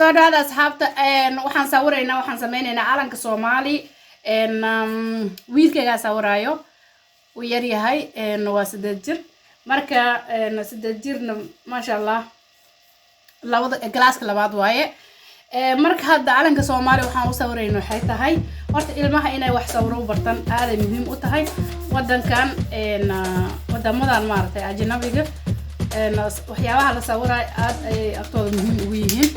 هذا أصحابته وحن صورينا وحن سمينا علنك الصومالي ويل كذا صورايو ويري هاي واسدجر مركا سدجر ما شاء الله لو جلاس كلا بعض وايه marka hadda calanka Soomaaliya waxaan u sawirayno waxay tahay horta ilmaha inay wax sawiro bartan aad muhiim u tahay wadankan wadamadan maartay ajnabiga waxyaabaha la sawiray aad ay agtooda muhiim ugu yihiin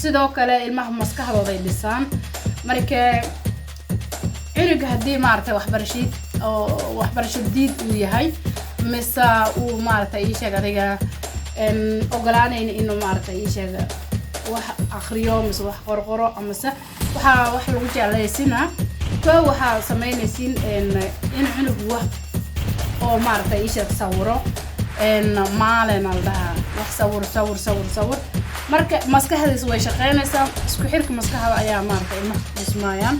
sidoo kale ilmaha maskaxdooda ay dhisaan marka iniga hadii maartay waxbarashadiid uu yahay mise uu maartay ii sheeg adiga ogolaanayna inuu maartay ii sheeg wax akhriyo mise wax qorqoro amase wax lagu jeclaysiina waxa sameynaysiin in cunug wax oo maartay isha sawiro maalin aldaha wax sawir marka maskaxdiisa way shaqeynaysaa isku xirka maskaxda ayaa maartay ilmaha ismaayaan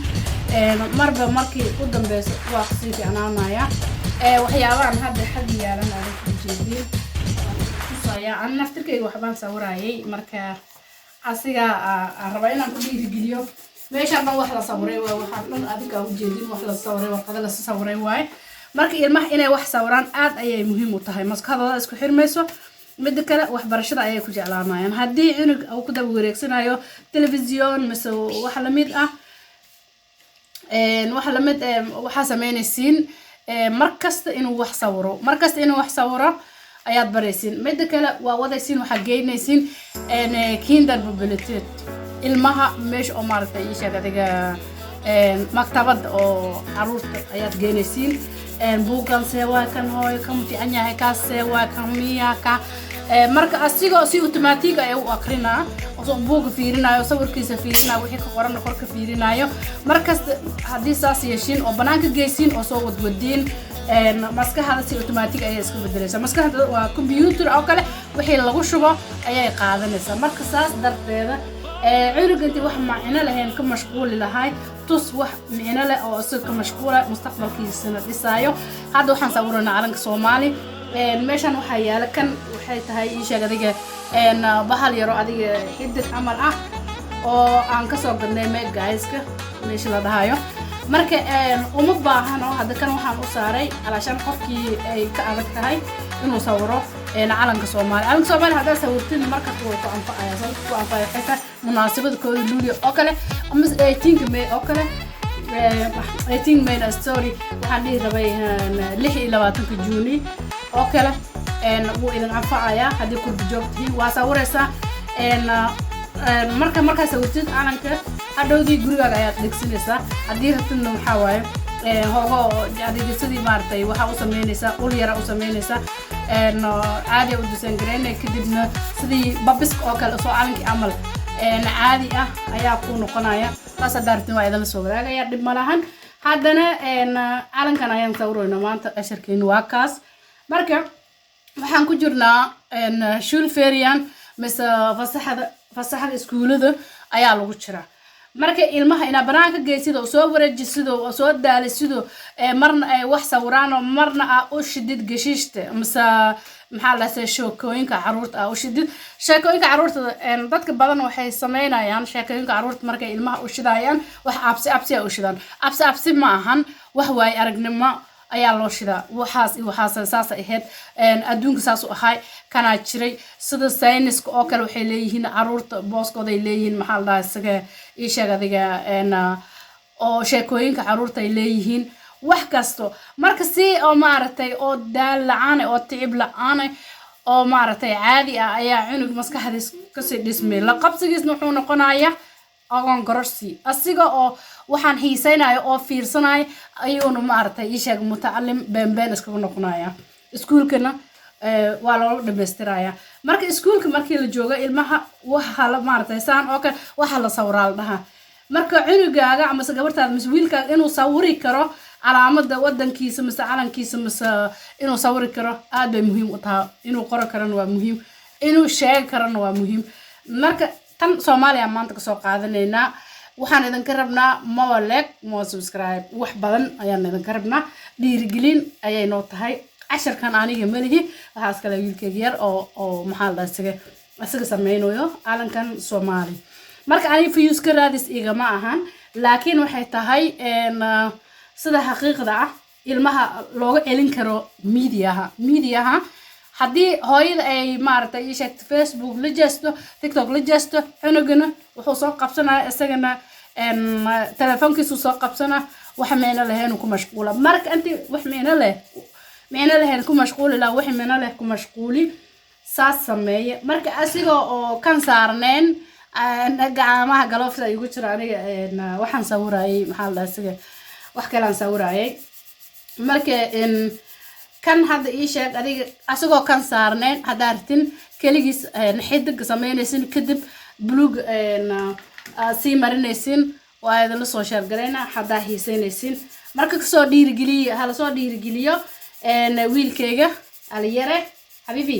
marba markii u dambeeyay wax si fiicnaanaya waxyaabahan hadda xad yaalan aan ku jeedin aan naftirkayga waxbaan sawirayay marka asiga raba inaan ku dhiirigeliyo meeshaan wax la sawiray waa waxaan dhan adiga u jeedin wax la sawiray warqad la sawiray waay marka ilmaha inay wax sawiraan aad ayay muhiim u tahay maskaxdooda isku xirmayso mid kale waxbarashada ayay ku jeclaanayaan hadii cunug uu ku daba wareegsanayo television mise wax la mid ah waxa sameynaysiin markasta inuu wax sawiro ayaad baraysiin mid kale waa wadaysiin waxa geynaysiin kinder bibliotheek ilmaha meesha oo maartay ii sheeg adiga maktabad oo caruurta ayaad geynaysiin buugan seewaa kan hooyo kan fiican yahay kaas seewaa kan miyaka marka asigoo si automatic ay u aqrinaa oo buug fiirinayo sawirkiisa fiirinayo wixii ka qoran korka fiirinayo markas hadii saas yeeshin oo banaanka geysiin oo soo wadwadiin maskaxda si automatic ay iska bedelaysaa maskaxda waa computer oo kale wixii lagu shubo ayay qaadanaysaa marka saas darteeda cunuganti wax macna lahayn ka mashquul lahay tus wax macna leh oo isag ka mashquula mustaqbalkiisana dhisaayo hadda waxaan sawirnaa calanka Soomaali meeshan waxa yaala kan waxay tahay ii sheeg adiga bahal yaro adiga xidid amal ah oo aan ka soo gadnay meegayska meesha la dhahayo marka uma baahano hadda kan waxaan u saaray alashan qofkii ay ka adag tahay inuu sawiro calanka Soomaali hadda sawirtin marka uu ku anfaayo xita munaasabad kooda luuliyo oo kale ama 18 May oo kale 18 May story waxaan rabay 26 June oo kale wuu idin anfaaya hadii ku joogtiin waa sawiraysaa marka sawirtid calanka hadhowdii gurigaaga ayaad dhigsanaysaa hadii rabtidna waxa waaye hoogo adiga sidii maartay waxa u sameynaysaa ul yara u sameynaysaa caadi u disan gareynay kadibna sidii babisk oo kale soo calankii amal caadi ah ayaa ku noqonaya taas daartin waa idin soo wadaagaya dib malahan haddana calankan ayaan sawirayno maanta asharkeenu waa kaas marka waxaan ku jirnaa shul ferian mise fasaxada iskuulada ayaa lagu jiraa marka ilmaha ina banaanka geesido soo wareejiso soo daalisido marna ay wax sawiraan marna u shidid gashiishta mise maxaa la sameeyaa sheekooyinka caruurta u shidid sheekooyinka caruurta dadka badan waxay sameynayaan sheekooyinka caruurta markay ilmaha u shidayaan wax absi u shidaan absi ma ahan wax waay aragnimo ayaa loo shidaa waxaas saas ahayd adduunka saas u ahay kana jiray sida sayniska oo kale waxay leeyihiin caruurta booskooda ay leeyihiin maxaa la dhahaa isaga ii sheeg adiga oo sheekooyinka caruurta ay leeyihiin wax kasto marka si oo maartay oo daal la'aan oo ticib la'aan oo maartay caadi ah ayaa cunug maskaxdiis ka sii dhismay la qabsigiisna wuxuu noqonayaa aqoon garorsi asiga oo waxaan xiisaynayo oo fiirsanayo ayuuna maartay ii sheeg mutacallim been iska noqonaya iskuulkana waa loo dhameystiraya marka iskuulka markii la joogo ilmaha waxa la maartay saan oo kale waxa la sawiraal dhaha marka cunugaaga ama gabartaada mise wiilkaaga inuu sawiri karo calaamada wadankiisa mise calankiisa mise inuu sawiri karo aad bay muhiim u tahay inuu qoro karana waa muhiim inuu sheeg karana waa muhiim marka tan Soomaaliya maanta ka soo qaadanayna waxaan idin rabnaa mo subscribe wax badan ayaan idin rabnaa dhiirigelin ayay noo tahay casharkan aniga malihi waxaas kale wiilkayga yar oo maxaa la dhahay isaga sameynayo calankan Soomaali marka ani views ka raadis igama ahan laakiin waxay tahay sida xaqiiqda ah ilmaha looga celin karo mediaha haddii hooyada ay maaragtay ii sheegto Facebook la jeesto TikTok la jeesto cunugana wuxuu soo qabsanaya isagana telefoonkiisu soo qabsana wax meena lahayn ku mashquula marka anti wax meena lahayn ku mashquuli la wax meena leh ku mashquuli saas sameeye marka asiga oo kan saarneen gacamaha galoofta igu jira aniga waxaan sawirayay maxaa la asiga wax kale aan sawirayay marka kan hadda ii sheeg adiga asagoo kan saarneen hadaartin kaligiis xidig sameynaysin kadib blue sii marinaysin waa idin la soo share gareyna hadaa hiisaynaysin marka kasoo dhiirigeliyo hala soo dhiirigeliyo wiilkayga aliyare habibi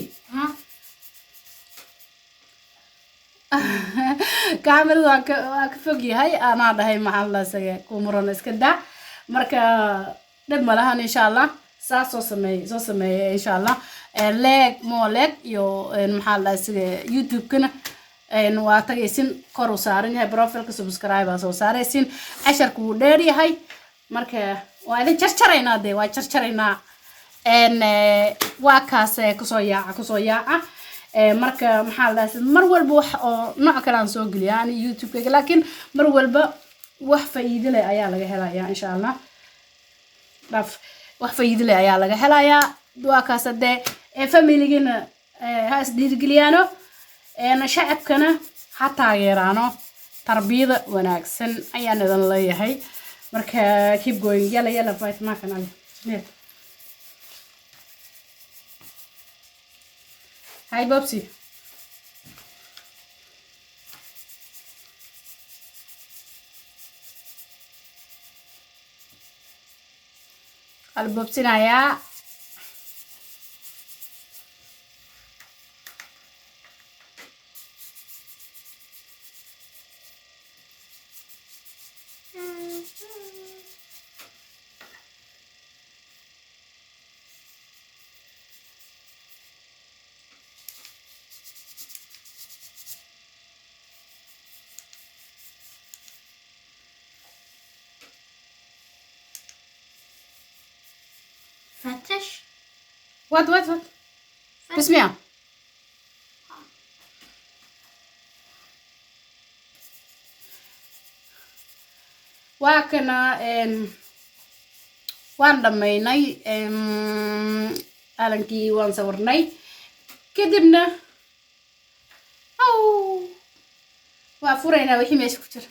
kaamirada waa ka fog yahay anaa dhahay maxaa la isaga ku muran iska daa marka dhib ma lahan insha Allah saas soo sameeye insha Allah leg iyo maxaa la isaga YouTube kana waa tagaysin kor u saaran yahay profilka subscribe soo saaraysin casharku wuu dheer yahay marka waa idin jarjaraynaa waa jarjaraynaa waa kaas kusoo yaaca marka maxaa la isaga mar walba wax oo nooc kale aan soo geliyaa ani YouTube-ka laakiin mar walba wax faa'iido leh ayaa laga helayaa insha Allah wax faa'iido leh ayaa laga helayaa waa kaas family-gana ha isdhiirigeliyaano shacabkana ha taageeraano tarbiyada wanaagsan ayaan idin leeyahay marka keep going yalla fight ma kana leh hi Bobsi albobsinaya فتش what اسمع واكنا وان دميناي alankii waan sawirnay kadibna waa furaynaa wixii meesha ku jira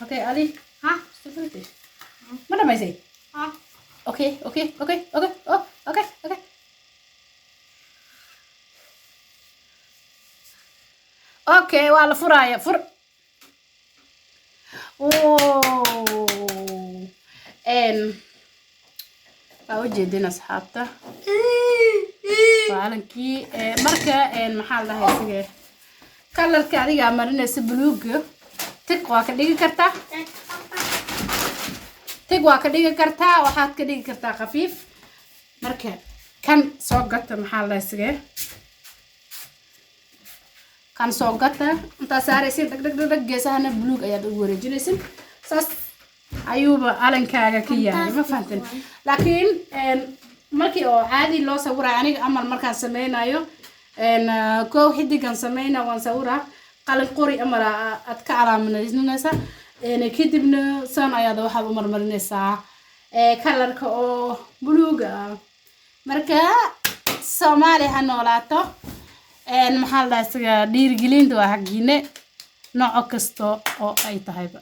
okay ali mana maysay okay waa la furaaya fur waa ujeedin asxaabta waa calankii marka maxaa la dhahay sige kalarka adiga marinaysa buluuga tig waa ka dhigi kartaa waxaad ka dhigi kartaa khafiif marka kan soo gata maxaa la dhahay sige kan soo gata inta saaraysin dhag geesahana buluug ayaad ugu wareejinaysin saas ayuuba calankaaga ka yahay ma fahantin laakiin markii oo caadi loo sawirayo aniga amal markaan sameynayo koow xidigan sameyna waan sawiraa qalin qori amala aad ka calaamadaysanaysa kadibna san ayaad waxaad u marmarinaysaa kalarka oo buluuga marka Soomaali ha noolaato maxaa la dhahaa dhiirigelinta waa xaqiine nooc kasta oo ay tahayba